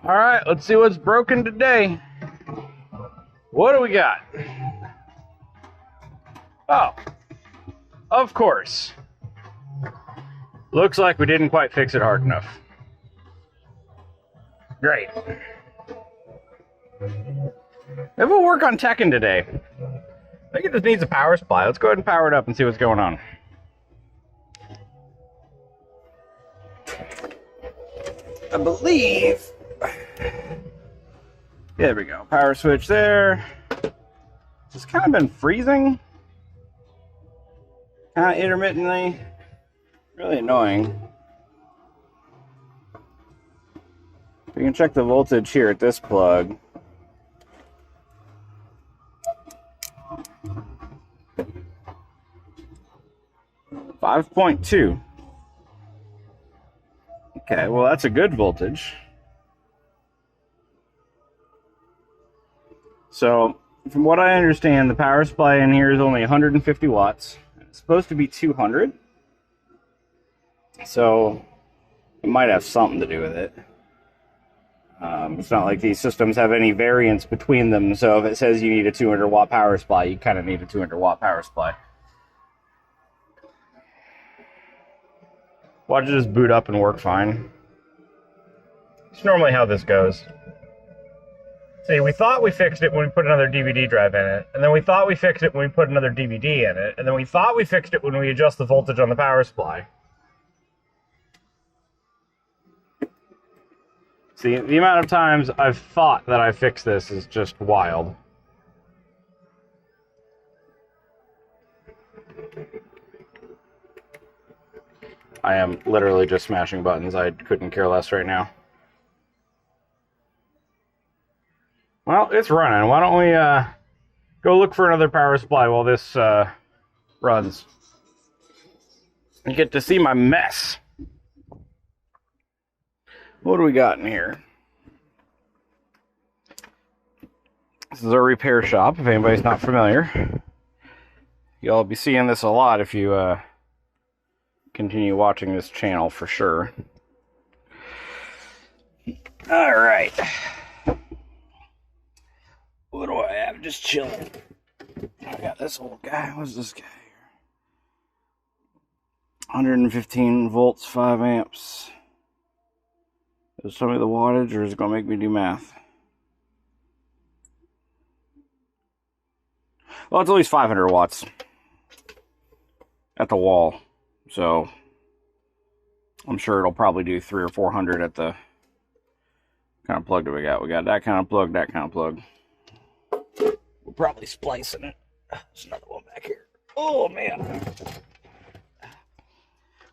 Alright, let's see what's broken today. What do we got? Oh, of course. Looks like we didn't quite fix it hard enough. Great. Maybe we'll work on Tekken today. I think it just needs a power supply. Let's go ahead and power it up and see what's going on. I believe... There we go. Power switch there. It's kind of been freezing. Kind of intermittently. Really annoying. We can check the voltage here at this plug. .2. Okay, well that's a good voltage. So, from what I understand, the power supply in here is only 150 watts. It's supposed to be 200. So, it might have something to do with it. It's not like these systems have any variance between them, so if it says you need a 200 watt power supply, you kind of need a 200 watt power supply. Watch it just boot up and work fine. It's normally how this goes. See, we thought we fixed it when we put another DVD drive in it, and then we thought we fixed it when we put another DVD in it, and then we thought we fixed it when we adjust the voltage on the power supply. See, the amount of times I've thought that I fixed this is just wild. I am literally just smashing buttons. I couldn't care less right now. Well, it's running. Why don't we go look for another power supply while this runs? You get to see my mess. What do we got in here? This is our repair shop, if anybody's not familiar. Y'all be seeing this a lot if you continue watching this channel for sure. Alright. What do I have? Just chilling. I got this old guy. What's this guy here? 115 volts, 5 amps. Does it tell me the wattage, or is it going to make me do math? Well, it's at least 500 watts at the wall. So, I'm sure it'll probably do 300 or 400 at the... What kind of plug do we got? We got that kind of plug, that kind of plug. We're probably splicing it. There's another one back here. Oh, man.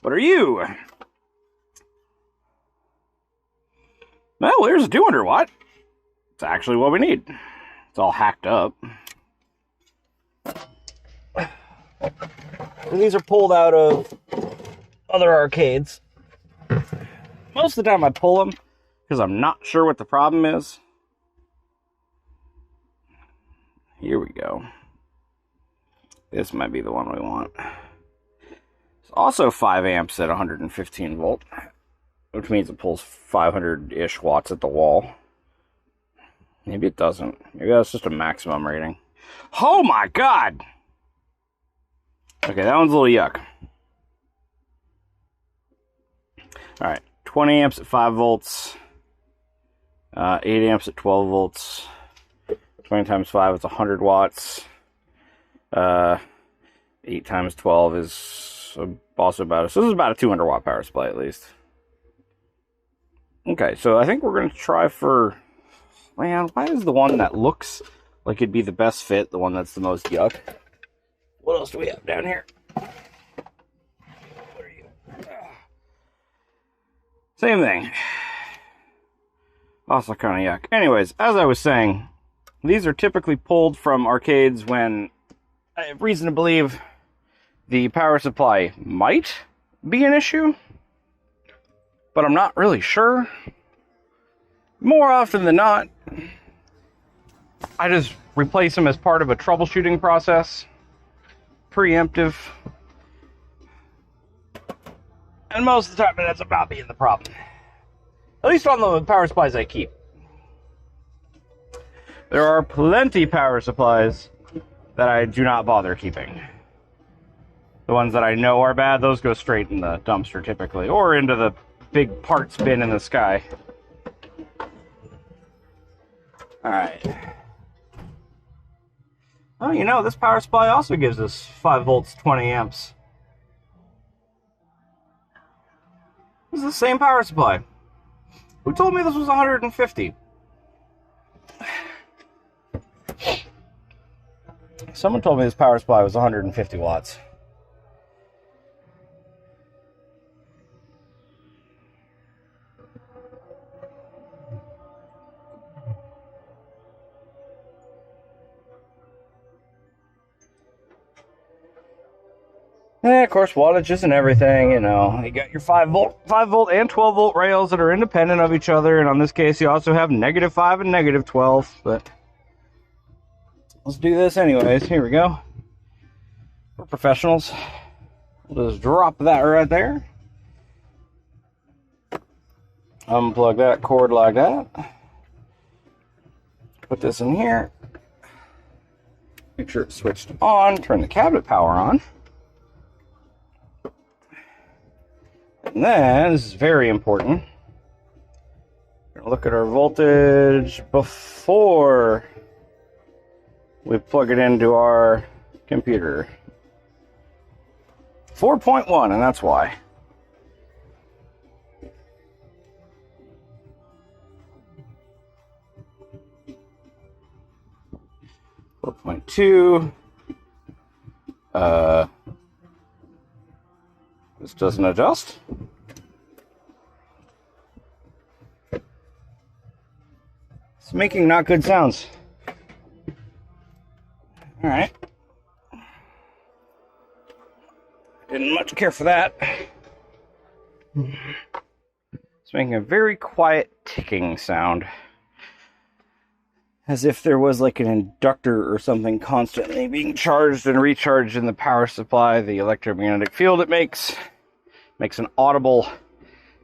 What are you? Well, there's a 200 watt. It's actually what we need. It's all hacked up. And these are pulled out of other arcades. Most of the time I pull them because I'm not sure what the problem is. Here we go. This might be the one we want. It's also 5 amps at 115 volt. Which means it pulls 500-ish watts at the wall. Maybe it doesn't. Maybe that's just a maximum rating. Oh my god! Okay, that one's a little yuck. Alright, 20 amps at 5 volts. 8 amps at 12 volts. 20 times 5 is 100 watts. 8 times 12 is also about... So this is about a 200 watt power supply at least. Okay, so I think we're going to try for... Man, why is the one that looks like it'd be the best fit the one that's the most yuck? What else do we have down here? What are you? Same thing. Also kind of yuck. Anyways, as I was saying, these are typically pulled from arcades when I have reason to believe the power supply might be an issue. But I'm not really sure. More often than not, I just replace them as part of a troubleshooting process. Preemptive. And most of the time, that's about being the problem. At least on the power supplies I keep. There are plenty power supplies that I do not bother keeping. The ones that I know are bad, those go straight in the dumpster typically, or into the big parts bin in the sky. Alright. Oh, you know, this power supply also gives us 5 volts, 20 amps. This is the same power supply. Who told me this was 150? Someone told me this power supply was 150 watts. And of course, wattages and everything, you know. You got your 5 volt and 12 volt rails that are independent of each other, and on this case, you also have -5 and -12. But let's do this anyways. Here we go. We're professionals. We'll just drop that right there. Unplug that cord like that. Put this in here. Make sure it's switched on. Turn the cabinet power on. And then, this is very important, we're going to look at our voltage before we plug it into our computer. 4.1, and that's why. .2. This doesn't adjust. It's making not good sounds. All right. Didn't much care for that. It's making a very quiet ticking sound. As if there was like an inductor or something constantly being charged and recharged in the power supply. The electromagnetic field it makes an audible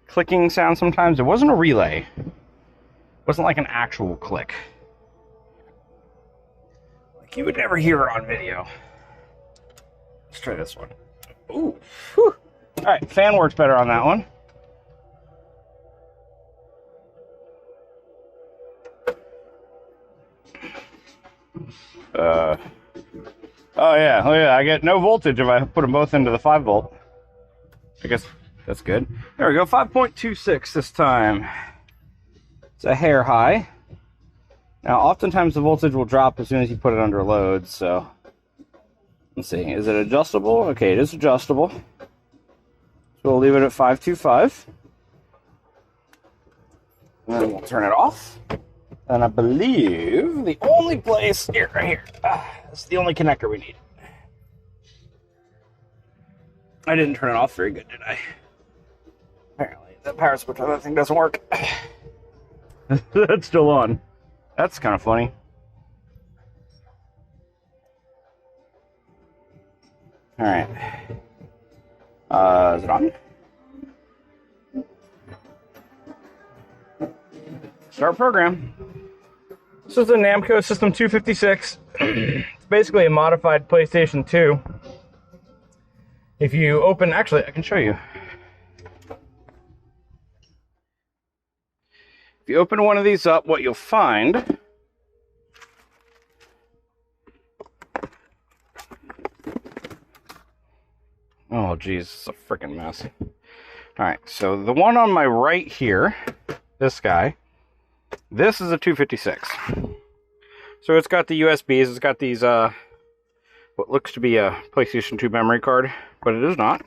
clicking sound sometimes. It wasn't a relay. It wasn't like an actual click. Like you would never hear it on video. Let's try this one. Ooh. Whew. All right, fan works better on that one. Oh yeah, I get no voltage if I put them both into the 5 volt. I guess that's good. There we go, 5.26 this time. It's a hair high. Now, oftentimes the voltage will drop as soon as you put it under load, so let's see, is it adjustable? Okay, it is adjustable. So we'll leave it at 525. And then we'll turn it off. And I believe the only place, here, right here, that's the only connector we need. I didn't turn it off very good, did I? Apparently, the power switch on that thing doesn't work. That's still on. That's kind of funny. All right. Is it on? Start program. This is a Namco System 256. It's basically a modified PlayStation 2. If you open, actually, I can show you. If you open one of these up, what you'll find oh geez, it's a freaking mess. Alright, so the one on my right here, this guy, this is a 256. So it's got the USBs, it's got these what looks to be a PlayStation 2 memory card, but it is not.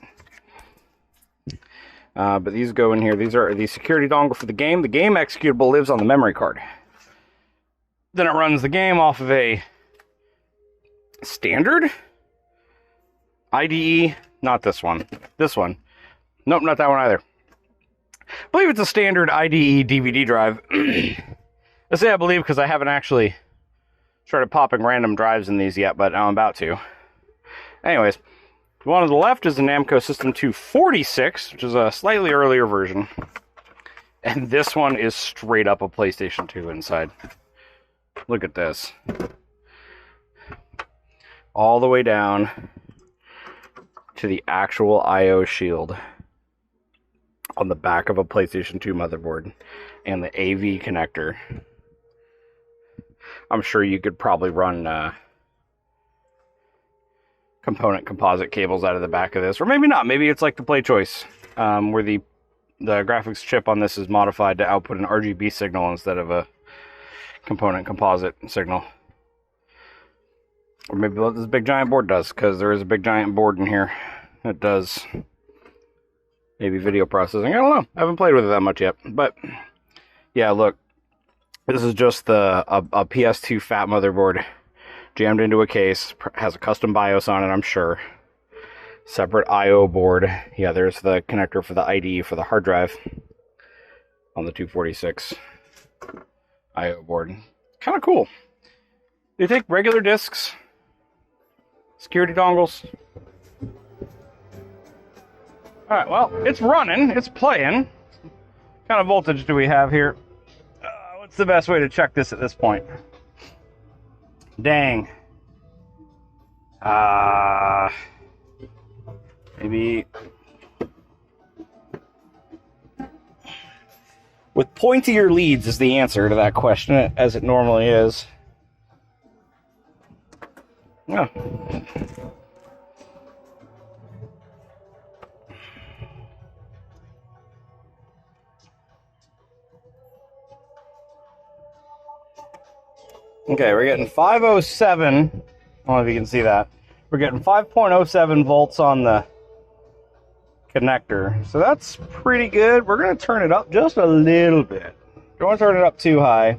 But these go in here. These are the security dongle for the game. The game executable lives on the memory card. Then it runs the game off of a standard IDE, not this one. This one. Nope, not that one either. I believe it's a standard IDE DVD drive. I say I believe because I haven't actually started popping random drives in these yet, but I'm about to. Anyways, the one on the left is the Namco System 246, which is a slightly earlier version. And this one is straight up a PlayStation 2 inside. Look at this. All the way down to the actual I/O shield on the back of a PlayStation 2 motherboard and the AV connector. I'm sure you could probably run component composite cables out of the back of this, or maybe not. Maybe it's like the Play Choice, where the graphics chip on this is modified to output an RGB signal instead of a component composite signal. Or maybe what this big giant board does, because there is a big giant board in here that does maybe video processing. I don't know. I haven't played with it that much yet. But yeah, look. This is just a PS2 fat motherboard jammed into a case. Has a custom BIOS on it, I'm sure. Separate I/O board. Yeah, there's the connector for the ID for the hard drive on the 246 I/O board. Kind of cool. They take regular discs, security dongles. Alright, well, it's running, it's playing. What kind of voltage do we have here? What's the best way to check this at this point? Dang. Maybe with pointier leads is the answer to that question, as it normally is. Yeah. Okay, we're getting 507. I don't know if you can see that. We're getting 5.07 volts on the connector. So that's pretty good. We're going to turn it up just a little bit. Don't want to turn it up too high.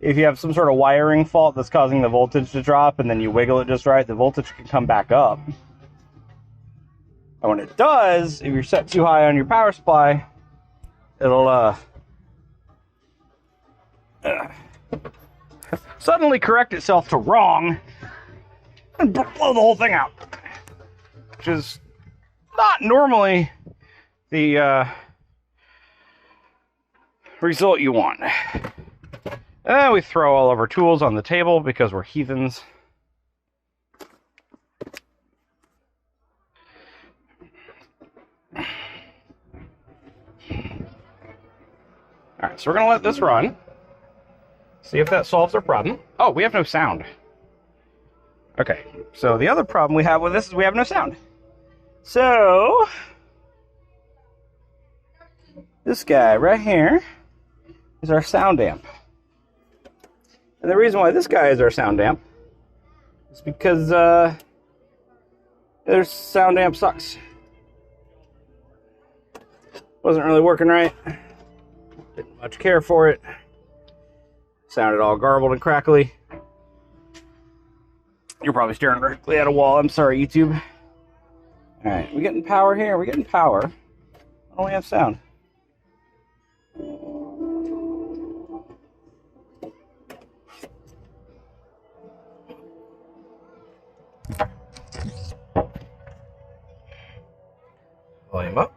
If you have some sort of wiring fault that's causing the voltage to drop and then you wiggle it just right, the voltage can come back up. And when it does, if you're set too high on your power supply, it'll suddenly correct itself to wrong and blow the whole thing out, which is not normally the result you want. And then we throw all of our tools on the table because we're heathens. Alright, so we're going to let this run. See if that solves our problem. Oh, we have no sound. Okay, so the other problem we have with this is we have no sound. So, this guy right here is our sound amp. And the reason why this guy is our sound amp is because their sound amp sucks. Wasn't really working right. Didn't much care for it. Sounded all garbled and crackly. You're probably staring directly at a wall. I'm sorry, YouTube. Alright, we getting power here? We're getting power. Why don't we have sound? Volume up.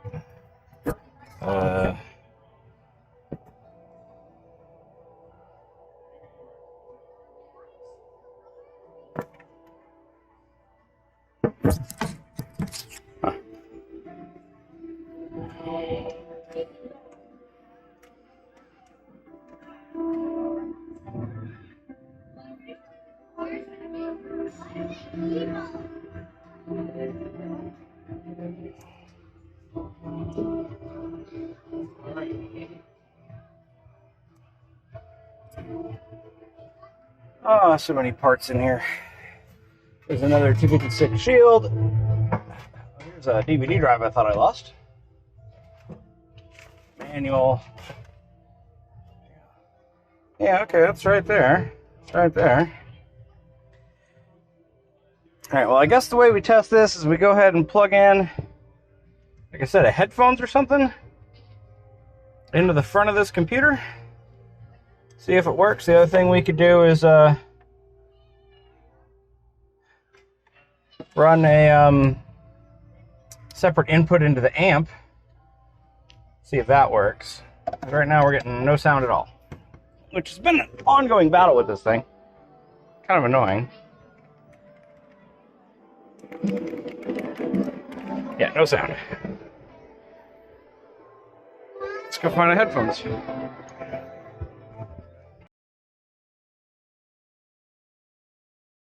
Oh, so many parts in here. There's another 256 shield. Here's a DVD drive I thought I lost. Manual. Yeah, okay, that's right there. It's right there. Alright, well, I guess the way we test this is we go ahead and plug in, like I said, a headphones or something into the front of this computer. See if it works. The other thing we could do is run a separate input into the amp. See if that works. Right now we're getting no sound at all, which has been an ongoing battle with this thing. Kind of annoying. Yeah, no sound. Let's go find the headphones.